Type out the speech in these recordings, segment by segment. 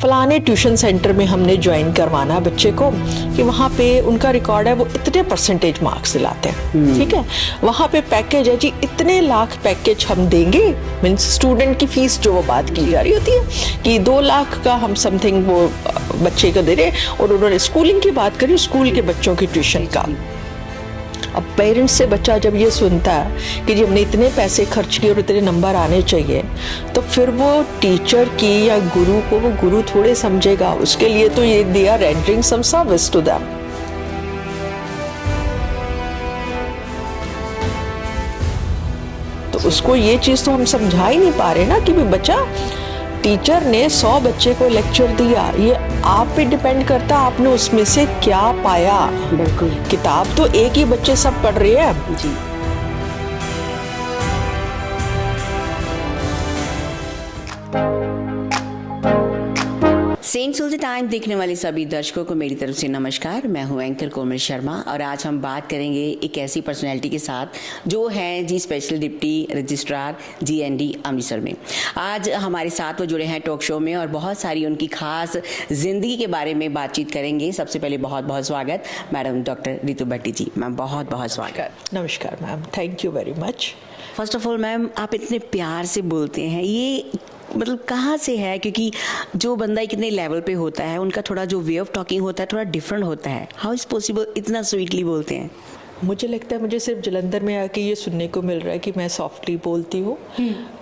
फलाने tuition centre में हमने ज्वाइन करवाना है बच्चे को कि वहाँ पे उनका रिकॉर्ड है वो इतने परसेंटेज मार्क्स दिलाते हैं, ठीक है। वहाँ पे पैकेज है जी इतने लाख पैकेज हम देंगे, मीन्स स्टूडेंट की फीस जो वो बात की जा रही होती है कि 2 लाख का हम समथिंग वो बच्चे को दे रहे, और उन्होंने स्कूलिंग की बात करी, स्कूल के बच्चों की ट्यूशन का। अब पेरेंट्स से बच्चा जब ये सुनता है कि जी हमने इतने पैसे खर्च किए और इतने नंबर आने चाहिए, तो फिर वो टीचर की या गुरु को वो गुरु थोड़े समझेगा। उसके लिए तो ये they are rendering some service to them. तो उसको ये चीज़ तो हम समझा ही नहीं पा रहे ना कि भी बच्चा, टीचर ने 100 बच्चे को लेक्चर दिया, ये आप पे डिपेंड करता है आपने उसमें से क्या पाया। बिल्कुल, किताब तो एक ही बच्चे सब पढ़ रहे हैं जी। सेंट सोल टाइम देखने वाले सभी दर्शकों को मेरी तरफ से नमस्कार। मैं हूं एंकर कोमल शर्मा और आज हम बात करेंगे एक ऐसी पर्सनैलिटी के साथ जो है जी special deputy registrar GND Amritsar में। आज हमारे साथ वो जुड़े हैं टॉक शो में और बहुत सारी उनकी खास जिंदगी के बारे में बातचीत करेंगे। सबसे पहले बहुत बहुत स्वागत मैडम डॉक्टर रितु भट्टी जी। मैम बहुत बहुत स्वागत। नमस्कार ma'am, thank you very much. First of all ma'am, आप इतने प्यार से बोलते हैं, ये मतलब कहाँ से है? क्योंकि जो बंदा कितने लेवल पे होता है उनका थोड़ा जो वे ऑफ टॉकिंग होता है थोड़ा डिफरेंट होता है। हाउ इज़ पॉसिबल इतना स्वीटली बोलते हैं? मुझे लगता है मुझे सिर्फ जलंधर में आके ये सुनने को मिल रहा है कि मैं सॉफ्टली बोलती हूँ,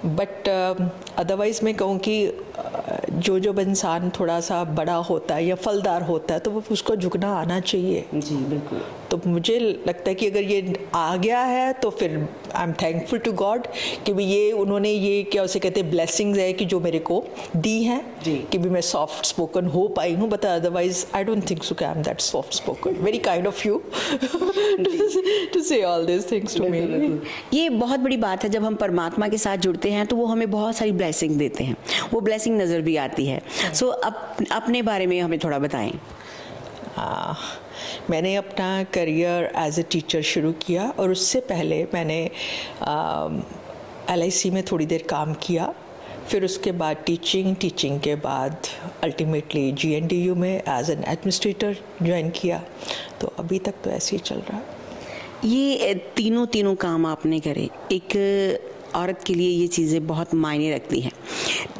बट अदरवाइज़ मैं कहूँ कि जो इंसान थोड़ा सा बड़ा होता है या फलदार होता है तो वो उसको झुकना आना चाहिए। जी बिल्कुल। तो मुझे लगता है कि अगर ये आ गया है तो फिर I am thankful to God कि भी ये उन्होंने ये क्या उसे कहते हैं ब्लेसिंग्स है कि जो मेरे को दी हैं कि भी मैं सॉफ्ट स्पोकन हो पाई हूँ। But otherwise I don't think so कि I am that soft spoken. Very kind of you to say all this things to me. ये बहुत बड़ी बात है, जब हम परमात्मा के साथ जुड़ते हैं तो वो हमें बहुत सारी ब्लेसिंग देते हैं, वो ब्लेसिंग नज़र भी आती है। सो अपने बारे में हमें थोड़ा बताएं। मैंने अपना करियर एज ए टीचर शुरू किया और उससे पहले मैंने LIC में थोड़ी देर काम किया, फिर उसके बाद टीचिंग के बाद अल्टीमेटली GNDU में एज एन एडमिनिस्ट्रेटर ज्वाइन किया। तो अभी तक तो ऐसे ही चल रहा है। ये तीनों काम आपने करे, एक औरत के लिए ये चीज़ें बहुत मायने रखती हैं।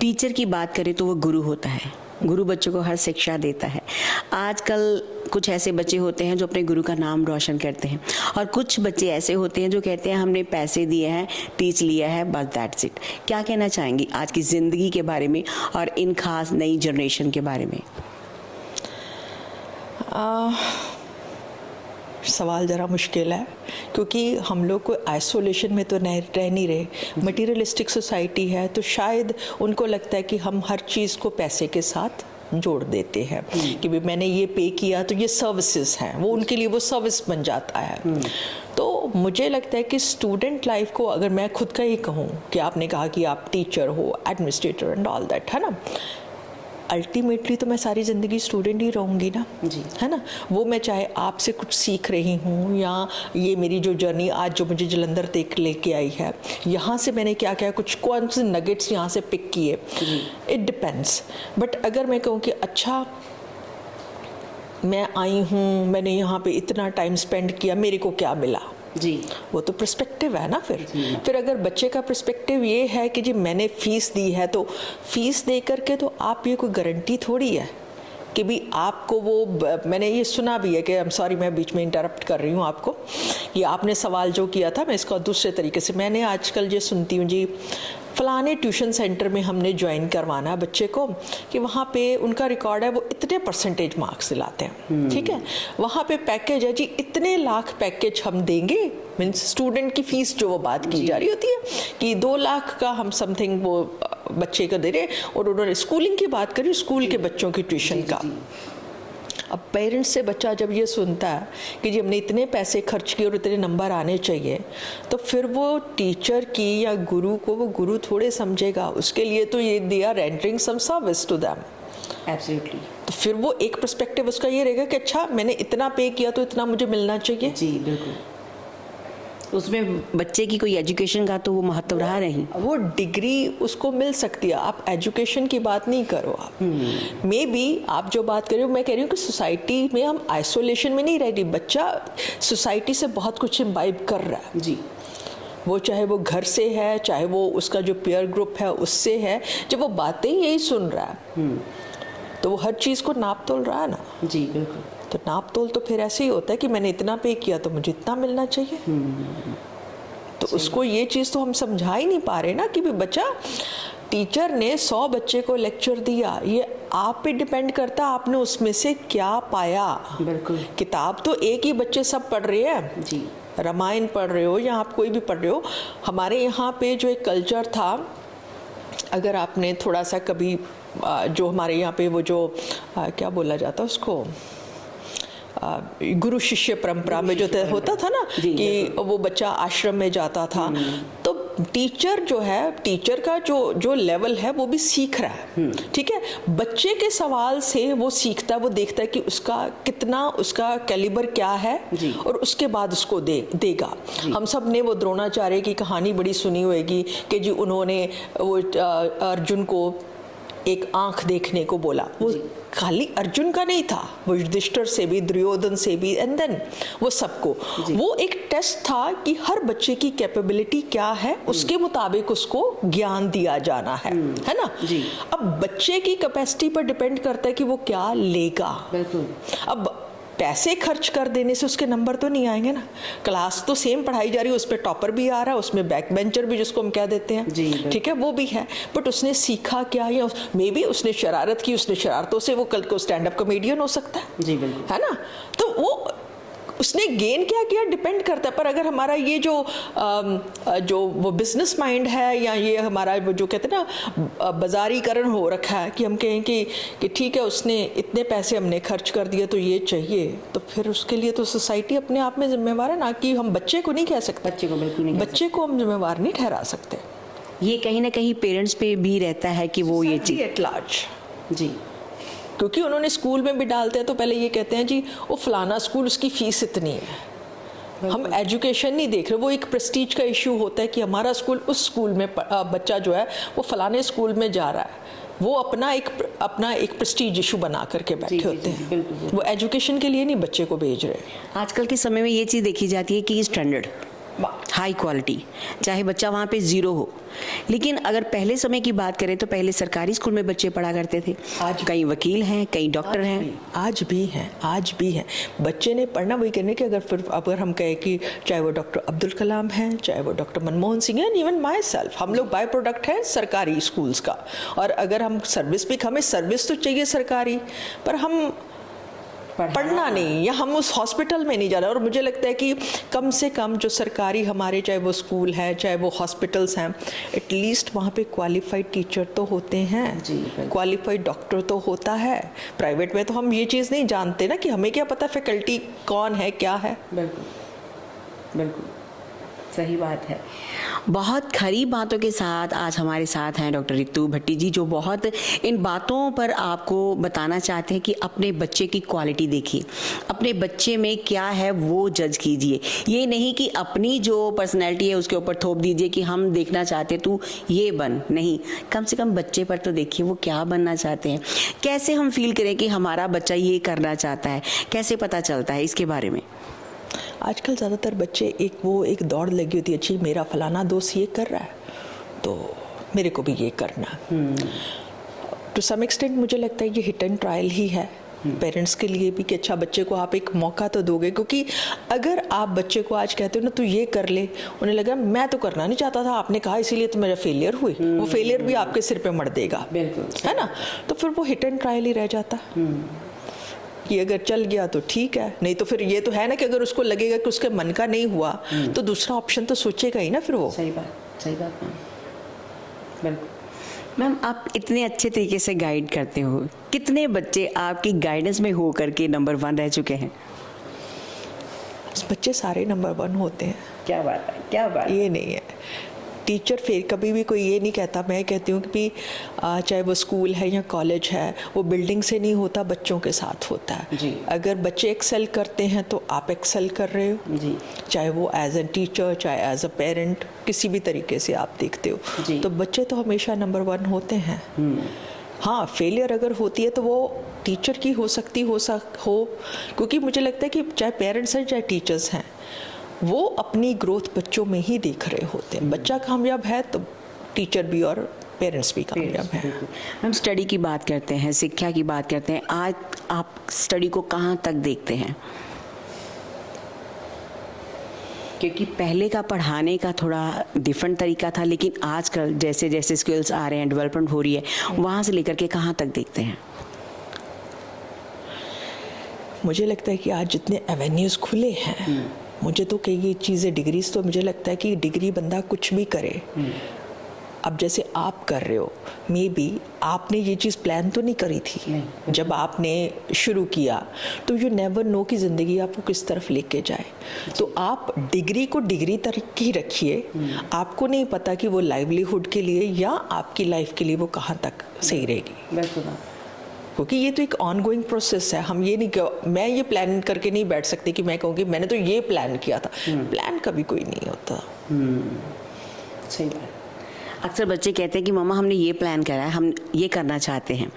टीचर की बात करें तो वो गुरु होता है, गुरु बच्चों को हर शिक्षा देता है। आजकल कुछ ऐसे बच्चे होते हैं जो अपने गुरु का नाम रोशन करते हैं और कुछ बच्चे ऐसे होते हैं जो कहते हैं हमने पैसे दिए हैं, टीच लिया है, बस दैट्स इट। क्या कहना चाहेंगी आज की ज़िंदगी के बारे में और इन खास नई जनरेशन के बारे में? सवाल ज़रा मुश्किल है क्योंकि हम लोग को आइसोलेशन में तो रह नहीं रहे। मटीरियलिस्टिक सोसाइटी है तो शायद उनको लगता है कि हम हर चीज़ को पैसे के साथ जोड़ देते हैं कि भी मैंने ये पे किया तो ये सर्विसेज हैं, वो उनके लिए वो सर्विस बन जाता है। तो मुझे लगता है कि स्टूडेंट लाइफ को अगर मैं खुद का ही कहूँ कि आपने कहा कि आप टीचर हो, एडमिनिस्ट्रेटर एंड ऑल दैट, है ना, अल्टीमेटली तो मैं सारी ज़िंदगी स्टूडेंट ही रहूँगी ना जी, है ना। वो मैं चाहे आपसे कुछ सीख रही हूँ या ये मेरी जो जर्नी आज जो मुझे जलंधर तक लेके आई है, यहाँ से मैंने क्या क्या कुछ कौन से नगेट्स यहाँ से पिक किए, इट डिपेंड्स। बट अगर मैं कहूँ कि अच्छा मैं आई हूँ, मैंने यहाँ पे इतना टाइम स्पेंड किया, मेरे को क्या मिला जी, वो तो पर्सपेक्टिव है ना। फिर अगर बच्चे का पर्सपेक्टिव ये है कि जी मैंने फ़ीस दी है तो फ़ीस दे करके तो आप ये कोई गारंटी थोड़ी है कि भी आपको वो, मैंने ये सुना भी है कि आई एम सॉरी मैं बीच में इंटरप्ट कर रही हूँ आपको, ये आपने सवाल जो किया था मैं इसको दूसरे तरीके से, मैंने आजकल ये सुनती हूँ जी फलाने ट्यूशन सेंटर में हमने ज्वाइन करवाना है बच्चे को कि वहाँ पे उनका रिकॉर्ड है वो इतने परसेंटेज मार्क्स दिलाते हैं, ठीक है। वहाँ पे पैकेज है जी इतने लाख पैकेज हम देंगे, मीन्स स्टूडेंट की फ़ीस जो वो बात की जा रही होती है कि 2 लाख का हम समथिंग वो बच्चे को दे रहे, और उन्होंने स्कूलिंग की बात करी, स्कूल के बच्चों की ट्यूशन का। अब पेरेंट्स से बच्चा जब ये सुनता है कि जी हमने इतने पैसे खर्च किए और इतने नंबर आने चाहिए, तो फिर वो टीचर की या गुरु को वो गुरु थोड़े समझेगा। उसके लिए तो ये they are rendering some service to them. Absolutely. तो फिर वो एक पर्सपेक्टिव उसका ये रहेगा कि अच्छा मैंने इतना पे किया तो इतना मुझे मिलना चाहिए। जी बिल्कुल। उसमें बच्चे की कोई एजुकेशन का तो वो महत्व रहा नहीं। वो डिग्री उसको मिल सकती है, आप एजुकेशन की बात नहीं करो। आप मे बी आप जो बात कर रहे हो, मैं कह रही हूँ कि सोसाइटी में हम आइसोलेशन में नहीं रह रही, बच्चा सोसाइटी से बहुत कुछ इम्बाइब कर रहा है जी। वो चाहे वो घर से है, चाहे वो उसका जो पीयर ग्रुप है उससे है। जब वो बातें यही सुन रहा है तो वो हर चीज़ को नाप तोल रहा है ना। जी बिल्कुल। तो नाप तोल तो फिर ऐसे ही होता है कि मैंने इतना पे किया तो मुझे इतना मिलना चाहिए। तो उसको ये चीज़ तो हम समझा ही नहीं पा रहे ना कि भी बच्चा, टीचर ने 100 बच्चे को लेक्चर दिया, ये आप पे डिपेंड करता है आपने उसमें से क्या पाया। बिल्कुल। किताब तो एक ही बच्चे सब पढ़ रहे हैं, जी। रामायण पढ़ रहे हो या आप कोई भी पढ़ रहे हो। हमारे यहाँ पे जो एक कल्चर था, अगर आपने थोड़ा सा कभी जो हमारे यहाँ पे वो जो क्या बोला जाता है उसको, गुरु शिष्य परंपरा में जो होता था ना कि वो बच्चा आश्रम में जाता था, तो टीचर जो है, टीचर का जो लेवल है वो भी सीख रहा है। ठीक है, बच्चे के सवाल से वो सीखता है, वो देखता है कि उसका कितना, उसका कैलिबर क्या है और उसके बाद उसको देगा। हम सब ने वो द्रोणाचार्य की कहानी बड़ी सुनी होगी कि जी उन्होंने वो अर्जुन को एक आंख देखने को बोला। वो खाली अर्जुन का नहीं था, वो युधिष्ठिर से भी, दुर्योधन से भी, एंड देन वो सबको। वो एक टेस्ट था कि हर बच्चे की कैपेबिलिटी क्या है, उसके मुताबिक उसको ज्ञान दिया जाना है ना। अब बच्चे की कैपेसिटी पर डिपेंड करता है कि वो क्या लेगा। बिल्कुल। अब पैसे खर्च कर देने से उसके नंबर तो नहीं आएंगे ना। क्लास तो सेम पढ़ाई जा रही है, उस पर टॉपर भी आ रहा है, उसमें बैक बेंचर भी जिसको हम कह देते हैं, ठीक है, वो भी है, बट उसने सीखा क्या, या मे बी उसने शरारत की, उसने शरारतों से वो कल को स्टैंड अप कॉमेडियन हो सकता है। जी बिल्कुल। है ना। तो वो उसने गेन क्या किया डिपेंड करता है। पर अगर हमारा ये जो वो बिजनेस माइंड है, या ये हमारा वो जो कहते हैं ना बाजारीकरण हो रखा है कि हम कहें कि ठीक है उसने इतने पैसे हमने खर्च कर दिए तो ये चाहिए, तो फिर उसके लिए तो सोसाइटी अपने आप में जिम्मेवार है ना, कि हम बच्चे को नहीं कह सकते, बच्चे को बिल्कुल नहीं, बच्चे को हम जिम्मेवार नहीं ठहरा सकते। ये कहीं ना कहीं पेरेंट्स पे भी रहता है कि वो ये चीज एट लार्ज। जी। क्योंकि उन्होंने स्कूल में भी डालते हैं तो पहले ये कहते हैं जी वो फलाना स्कूल, उसकी फीस इतनी है। हम एजुकेशन नहीं देख रहे, वो एक प्रेस्टीज का इशू होता है कि हमारा स्कूल, उस स्कूल में बच्चा जो है वो फलाने स्कूल में जा रहा है, वो अपना एक प्रेस्टीज इशू बना करके बैठे होते हैं। वो एजुकेशन के लिए नहीं बच्चे को भेज रहे। आजकल के समय में ये चीज़ देखी जाती है कि स्टैंडर्ड, हाई क्वालिटी, चाहे बच्चा वहाँ पे जीरो हो। लेकिन अगर पहले समय की बात करें तो पहले सरकारी स्कूल में बच्चे पढ़ा करते थे। आज कई वकील हैं, कई डॉक्टर हैं, आज भी हैं। बच्चे ने पढ़ना वही करने के, अगर हम कहें कि चाहे वो डॉक्टर अब्दुल कलाम हैं, चाहे वो डॉक्टर मनमोहन सिंह हैं, इवन माई सेल्फ, हम लोग बाय प्रोडक्ट हैं सरकारी स्कूल्स का। और अगर हम सर्विस भी, हमें सर्विस तो चाहिए सरकारी, पर हम पढ़ना नहीं, या हम उस हॉस्पिटल में नहीं जा रहे। और मुझे लगता है कि कम से कम जो सरकारी हमारे, चाहे वो स्कूल है, चाहे वो हॉस्पिटल्स हैं, एटलीस्ट वहाँ पे क्वालिफाइड टीचर तो होते हैं, क्वालिफाइड डॉक्टर तो होता है। प्राइवेट में तो हम ये चीज़ नहीं जानते ना, कि हमें क्या पता फैकल्टी कौन है, क्या है। बिल्कुल बिल्कुल सही बात है। बहुत खरी बातों के साथ आज हमारे साथ हैं डॉक्टर रितु भट्टी जी, जो बहुत इन बातों पर आपको बताना चाहते हैं कि अपने बच्चे की क्वालिटी देखिए, अपने बच्चे में क्या है वो जज कीजिए। ये नहीं कि अपनी जो पर्सनैलिटी है उसके ऊपर थोप दीजिए कि हम देखना चाहते तू ये बन, नहीं, कम से कम बच्चे पर तो देखिए वो क्या बनना चाहते हैं। कैसे हम फील करें कि हमारा बच्चा ये करना चाहता है, कैसे पता चलता है, इसके बारे में। आजकल ज़्यादातर बच्चे एक दौड़ लगी होती है, अच्छी मेरा फलाना दोस्त ये कर रहा है तो मेरे को भी ये करना। टू सम एक्सटेंट मुझे लगता है ये हिट एंड ट्रायल ही है पेरेंट्स के लिए भी, कि अच्छा बच्चे को आप एक मौका तो दोगे। क्योंकि अगर आप बच्चे को आज कहते हो ना तू ये कर ले, उन्हें लगा मैं तो करना नहीं चाहता था, आपने कहा इसीलिए तो मेरा फेलियर हुई, वो फेलियर भी आपके सिर पे मर देगा, है ना। तो फिर वो हिट एंड ट्रायल ही रह जाता कि अगर चल गया तो ठीक है, नहीं तो फिर ये तो है ना कि अगर उसको लगेगा कि उसके मन का नहीं हुआ तो दूसरा ऑप्शन तो सोचेगा ही ना फिर वो। सही बात मैम। बिल्कुल मैम, आप इतने अच्छे तरीके से गाइड करते हो, कितने बच्चे आपकी गाइडेंस में हो करके नंबर 1 रह चुके हैं? बच्चे सारे नंबर 1 होते हैं। क्या बात है, क्या बात। ये नहीं है, टीचर फिर कभी भी कोई ये नहीं कहता, मैं कहती हूँ कि चाहे वो स्कूल है या कॉलेज है, वो बिल्डिंग से नहीं होता, बच्चों के साथ होता है जी। अगर बच्चे एक्सेल करते हैं तो आप एक्सेल कर रहे हो जी। चाहे वो एज ए टीचर चाहे एज अ पेरेंट, किसी भी तरीके से आप देखते जी। हो, तो बच्चे तो हमेशा नंबर 1 होते हैं। हाँ, फेलियर अगर होती है तो वो टीचर की हो सकती हो क्योंकि मुझे लगता है कि चाहे पेरेंट्स हैं चाहे टीचर्स हैं, वो अपनी ग्रोथ बच्चों में ही देख रहे होते हैं। बच्चा कामयाब है तो टीचर भी और पेरेंट्स भी कामयाब हैं। हम स्टडी की बात करते हैं, शिक्षा की बात करते हैं, आज आप स्टडी को कहाँ तक देखते हैं? क्योंकि पहले का पढ़ाने का थोड़ा डिफरेंट तरीका था, लेकिन आजकल जैसे जैसे स्किल्स आ रहे हैं, डेवलपमेंट हो रही है, वहाँ से लेकर के कहाँ तक देखते हैं? मुझे लगता है कि आज जितने एवेन्यूज़ खुले हैं, मुझे तो कई चीज़ें डिग्रीज, तो मुझे लगता है कि डिग्री बंदा कुछ भी करे। अब जैसे आप कर रहे हो, मे बी आपने ये चीज़ प्लान तो नहीं करी थी जब आपने शुरू किया, तो यू नेवर नो कि ज़िंदगी आपको किस तरफ लेके जाए। तो आप डिग्री को डिग्री तक ही रखिए, आपको नहीं पता कि वो लाइवलीहुड के लिए या आपकी लाइफ के लिए वो कहाँ तक सही रहेगी, क्योंकि ये तो एक ऑनगोइंग प्रोसेस है। हम ये नहीं, मैं ये प्लान करके नहीं बैठ सकती कि मैं कहूँगी मैंने तो ये प्लान किया था। प्लान कभी कोई नहीं होता। सही बात। अक्सर बच्चे कहते हैं कि मम्मा हमने ये प्लान करा है, हम ये करना चाहते हैं।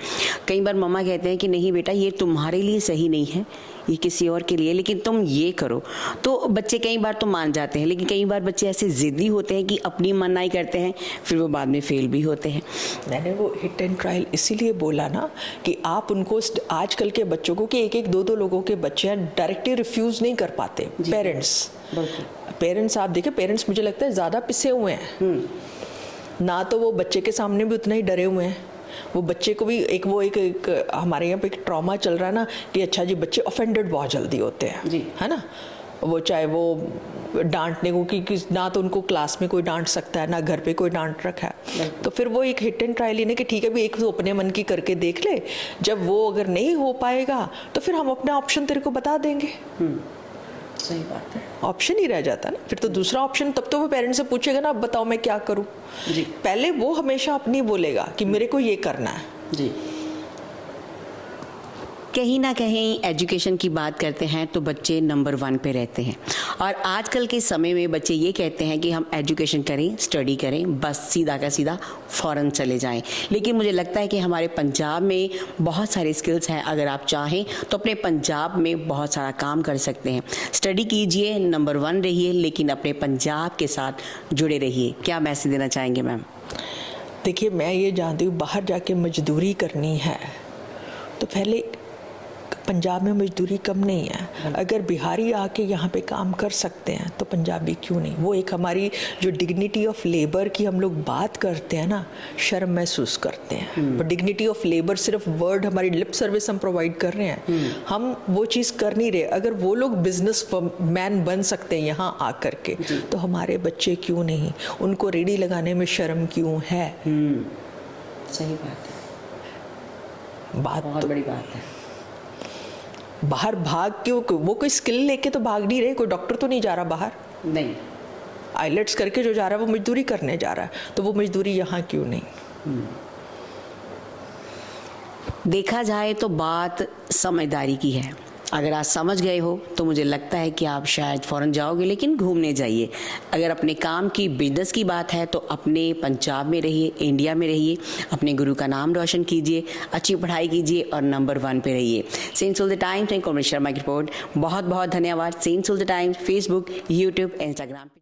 कई बार मम्मा कहते हैं कि नहीं बेटा, ये तुम्हारे लिए सही नहीं है, ये किसी और के लिए, लेकिन तुम ये करो। तो बच्चे कई बार तो मान जाते हैं, लेकिन कई बार बच्चे ऐसे ज़िद्दी होते हैं कि अपनी मनाही करते हैं, फिर वो बाद में फेल भी होते हैं। मैंने वो हिट एंड ट्रायल इसीलिए बोला ना कि आप उनको, आजकल के बच्चों को, कि एक एक दो दो लोगों के बच्चे डायरेक्टली रिफ्यूज़ नहीं कर पाते। पेरेंट्स आप देखें, पेरेंट्स मुझे लगता है ज़्यादा पिसे हुए हैं ना, तो वो बच्चे के सामने भी उतना ही डरे हुए हैं। वो बच्चे को भी एक हमारे यहाँ पे एक ट्रॉमा चल रहा है ना कि अच्छा जी, बच्चे ऑफेंडेड बहुत जल्दी होते हैं जी। है ना, वो चाहे वो डांटने को कि ना तो उनको क्लास में कोई डांट सकता है ना घर पे कोई डांट रखा है, तो फिर वो एक हिट एंड ट्रायल लेने कि ठीक है भी एक तो अपने मन की करके देख ले, जब वो अगर नहीं हो पाएगा तो फिर हम अपना ऑप्शन तेरे को बता देंगे। सही बात है। ऑप्शन ही रह जाता है ना फिर तो दूसरा ऑप्शन, तब तो वो पेरेंट्स से पूछेगा ना अब बताओ मैं क्या करूं जी। पहले वो हमेशा अपनी बोलेगा कि मेरे को ये करना है जी। कहीं ना कहीं एजुकेशन की बात करते हैं तो बच्चे नंबर 1 पे रहते हैं, और आजकल के समय में बच्चे ये कहते हैं कि हम एजुकेशन करें, स्टडी करें, बस सीधा का सीधा फ़ौरन चले जाएं। लेकिन मुझे लगता है कि हमारे पंजाब में बहुत सारे स्किल्स हैं, अगर आप चाहें तो अपने पंजाब में बहुत सारा काम कर सकते हैं। स्टडी कीजिए, नंबर 1 रहिए, लेकिन अपने पंजाब के साथ जुड़े रहिए। क्या मैसेज देना चाहेंगे मैम? देखिए, मैं ये जानती हूँ बाहर जाके मजदूरी करनी है तो पहले पंजाब में मजदूरी कम नहीं है। अगर बिहारी आके यहाँ पे काम कर सकते हैं तो पंजाबी क्यों नहीं। वो एक हमारी जो डिग्निटी ऑफ लेबर की हम लोग बात करते हैं ना, शर्म महसूस करते हैं। पर डिग्निटी ऑफ लेबर सिर्फ वर्ड, हमारी लिप सर्विस हम प्रोवाइड कर रहे हैं, हम वो चीज़ कर नहीं रहे। अगर वो लोग बिजनेस मैन बन सकते हैं यहाँ आकर के, तो हमारे बच्चे क्यों नहीं? उनको रेडी लगाने में शर्म क्यों है? सही बात है, बात बहुत तो बड़ी बात है। बाहर भाग के वो कोई स्किल लेके तो भाग नहीं रहे, कोई डॉक्टर तो नहीं जा रहा बाहर, नहीं, आइलेट्स करके जो जा रहा है वो मजदूरी करने जा रहा है, तो वो मजदूरी यहाँ क्यों नहीं? देखा जाए तो बात समझदारी की है। अगर आप समझ गए हो तो मुझे लगता है कि आप शायद फ़ौरन जाओगे, लेकिन घूमने जाइए। अगर अपने काम की, बिजनेस की बात है तो अपने पंजाब में रहिए, इंडिया में रहिए, अपने गुरु का नाम रोशन कीजिए, अच्छी पढ़ाई कीजिए और नंबर 1 पे रहिए। सेंट सुल्तान टाइम्स में कोमल शर्मा की रिपोर्ट। बहुत बहुत धन्यवाद। सेंट सुल्तान टाइम्स फेसबुक, यूट्यूब, इंस्टाग्राम।